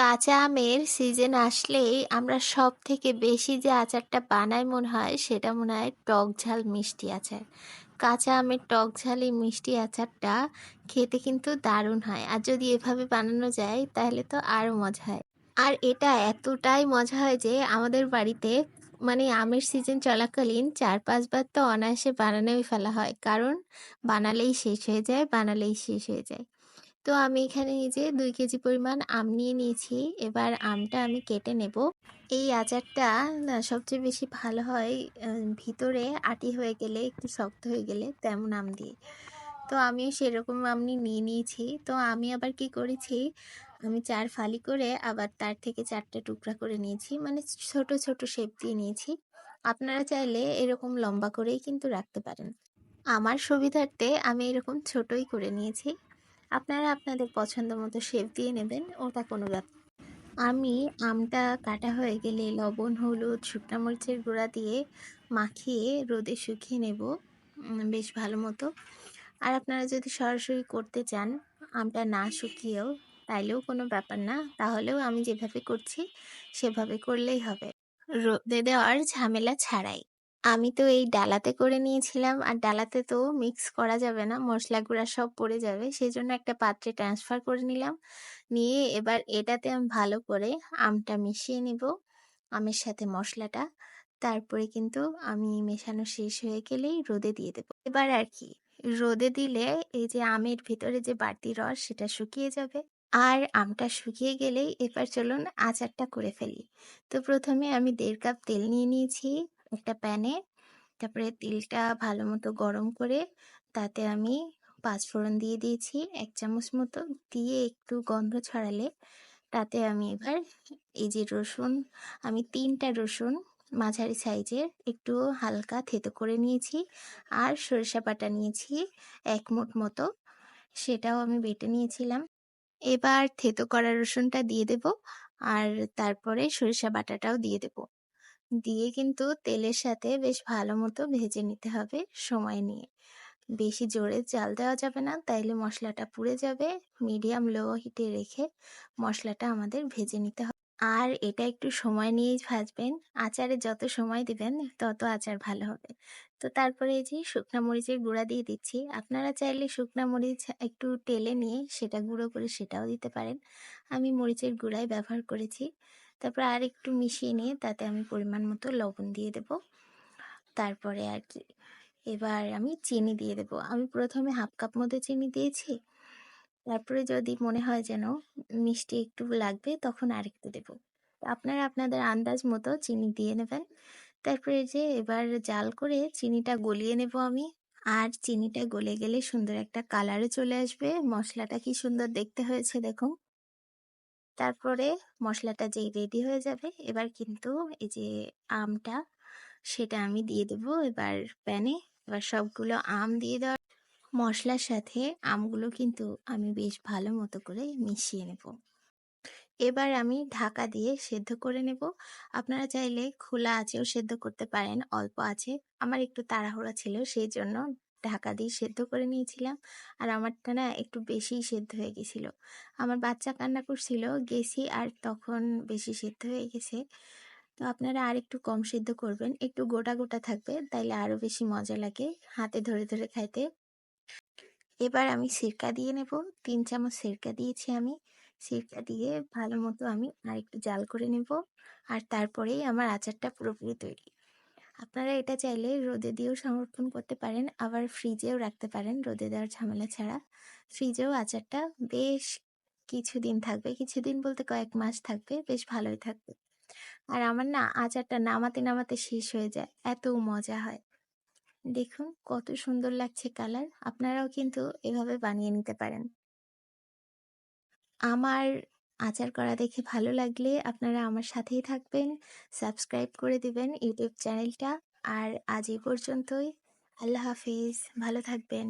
কাঁচা আমের সিজন আসলেই আমরা সব থেকে বেশি যে আচারটা বানাই মনে হয় সেটা মনে হয় টক ঝাল মিষ্টি আচার। কাঁচা আমের টক ঝাল এই মিষ্টি আচারটা খেতে কিন্তু দারুণ হয়, আর যদি এভাবে বানানো যায় তাহলে তো আরও মজা হয়। আর এটা এতটাই মজা হয় যে আমাদের বাড়িতে মানে আমের সিজন চলাকালীন 4-5 বার তো অনায়াসে বানানোই ফেলা হয়, কারণ বানালেই শেষ হয়ে যায়, বানালেই শেষ হয়ে যায়। তো আমি এখানে এই যে 2 কেজি পরিমাণ আম নিয়ে নিয়েছি। এবার আমটা আমি কেটে নেব। এই আচারটা না সবচেয়ে বেশি ভালো হয় ভিতরে আটি হয়ে গেলে, একটু শক্ত হয়ে গেলে তেমন আম দিয়ে। তো আমিও সেরকম আমি নিয়ে নিয়েছি। তো আমি আবার কি করেছি, আমি 4 ফালি করে আবার তার থেকে 4টে টুকরা করে নিয়েছি, মানে ছোট ছোট শেপ দিয়ে নিয়েছি। আপনারা চাইলে এরকম লম্বা করেই কিন্তু রাখতে পারেন। আমার সুবিধার্থে আমি এরকম ছোটই করে নিয়েছি। আপনারা আপনাদের পছন্দ মতো শেপ দিয়ে নেবেন, ওটা কোনো ব্যাপার। আমি আমটা কাটা হয়ে গেলে লবণ, হলুদ, শুকনা মরিচের গুঁড়া দিয়ে মাখিয়ে রোদে শুকিয়ে নেব বেশ ভালো মতো। আর আপনারা যদি সরাসরি করতে চান আমটা না শুকিয়েও, তাইলেও কোনো ব্যাপার না, তাহলেও আমি যেভাবে করছি সেভাবে করলেই হবে, রোদে দেওয়ার ঝামেলা ছাড়াই। আমি তো এই ডালাতে করে নিয়েছিলাম, আর ডালাতে তো মিক্স করা যাবে না, মশলা গুঁড়া সব পড়ে যাবে, সেই জন্য একটা পাত্রে ট্রান্সফার করে নিলাম। নিয়ে এবার এটাতে আমি ভালো করে আমটা মিশিয়ে নিব আমের সাথে মশলাটা। তারপরে কিন্তু আমি মেশানো শেষ হয়ে গেলেই রোদে দিয়ে দেবো। এবার আর কি, রোদে দিলে এই যে আমের ভিতরে যে বাড়তি রস সেটা শুকিয়ে যাবে। আর আমটা শুকিয়ে গেলেই এবার চলুন আচারটা করে ফেলি। তো প্রথমে আমি 1.5 কাপ তেল নিয়ে নিয়েছি একটা প্যানে। তারপরে তেলটা ভালো মতো গরম করে তাতে আমি 5 ফোড়ন দিয়ে দিয়েছি 1 চামচ মতো। দিয়ে একটু গন্ধ ছড়ালে তাতে আমি এবার এই যে রসুন, আমি 3টা রসুন মাঝারি সাইজের একটু হালকা থেতো করে নিয়েছি। আর সরিষা বাটা নিয়েছি 1 মুঠ মতো, সেটাও আমি বেটে নিয়েছিলাম। এবার থেতো করা রসুনটা দিয়ে দেব, আর তারপরে সরিষা বাটাটাও দিয়ে দেব। দিয়ে কিন্তু তেলের সাথে বেশ ভালো মতো ভেজে নিতে হবে সময় নিয়ে। বেশি জোরে জাল দেওয়া যাবে না, তাইলে মশলাটা পুড়ে যাবে। মিডিয়াম লো হিটে রেখে মশলাটা আমাদের ভেজে নিতে হবে। আর এটা একটু সময় নিয়েই ভাজবেন, আচারে যত সময় দিবেন তত আচার ভালো হবে। তো তারপরে এই যে শুকনা মরিচের গুঁড়া দিয়ে দিচ্ছি। আপনারা চাইলে শুকনা মরিচ একটু টেলে নিয়ে সেটা গুঁড়ো করে সেটাও দিতে পারেন। আমি মরিচের গুঁড়াই ব্যবহার করেছি। তারপর আর একটু মিশিয়ে নিয়ে তাতে আমি পরিমাণ মতো লবণ দিয়ে দেব। তারপরে আর কি, এবার আমি চিনি দিয়ে দেব। আমি প্রথমে 1/2 কাপ মতো চিনি দিয়েছি। তারপরে যদি মনে হয় যেন মিষ্টি একটু লাগবে তখন আরেকটু দেব। আপনারা আপনাদের আন্দাজ মতো চিনি দিয়ে নেবেন। তারপরে যে এবার জাল করে চিনিটা গলিয়ে নেব আমি। আর চিনিটা গলে গেলে সুন্দর একটা কালারও চলে আসবে। মশলাটা কি সুন্দর দেখতে হয়েছে দেখুন। তারপরে মশলাটা যেই রেডি হয়ে যাবে, এবার কিন্তু এই যে আমটা সেটা আমি দিয়ে দেবো এবার প্যানে। এবার সবগুলো আম দিয়ে দেওয়ার মশলার সাথে আমগুলো কিন্তু আমি বেশ ভালো মতো করে মিশিয়ে নেব। এবার আমি ঢাকা দিয়ে সেদ্ধ করে নেব। আপনারা চাইলে খোলা আঁচেও সেদ্ধ করতে পারেন, অল্প আঁচে। আমার একটু তাড়াহুড়া ছিল, সেই জন্য ঢাকা দিয়ে সেদ্ধ করে নিয়েছিলাম। আর আমারটা না একটু বেশিই সেদ্ধ হয়ে গেছিল। আমার বাচ্চা কান্না করছিল, গেছি আর তখন বেশি সেদ্ধ হয়ে গেছে। তো আপনারা আর একটু কম সেদ্ধ করবেন, একটু গোটা গোটা থাকবে, তাইলে আরো বেশি মজা লাগে হাতে ধরে ধরে খাইতে। এবার আমি সিরকা দিয়ে নেব। 3 চামচ সিরকা দিয়েছি আমি। সিরকা দিয়ে ভালো মতো আমি আরেকটু জাল করে নেব। আর তারপরেই আমার আচারটা পুরোপুরি তৈরি। আপনারা এটা চাইলে রোদে দিয়েও সংরক্ষণ করতে পারেন, আবার ফ্রিজেও রাখতে পারেন রোদে দেওয়ার ঝামেলা ছাড়া। ফ্রিজেও আচারটা বেশ কিছুদিন থাকবে, কিছুদিন বলতে কয়েক মাস থাকবে, বেশ ভালোই থাকবে। আর আমার না আচারটা নামাতে নামাতে শেষ হয়ে যায়, এত মজা হয়। দেখুন কত সুন্দর লাগছে কালার। আপনারাও কিন্তু এভাবে বানিয়ে নিতে পারেন। আমার আচার করা দেখে ভালো লাগলে আপনারা আমার সাথেই থাকবেন, সাবস্ক্রাইব করে দিবেন ইউটিউব চ্যানেলটা। আর আজ এই পর্যন্তই। আল্লাহ হাফিজ, ভালো থাকবেন।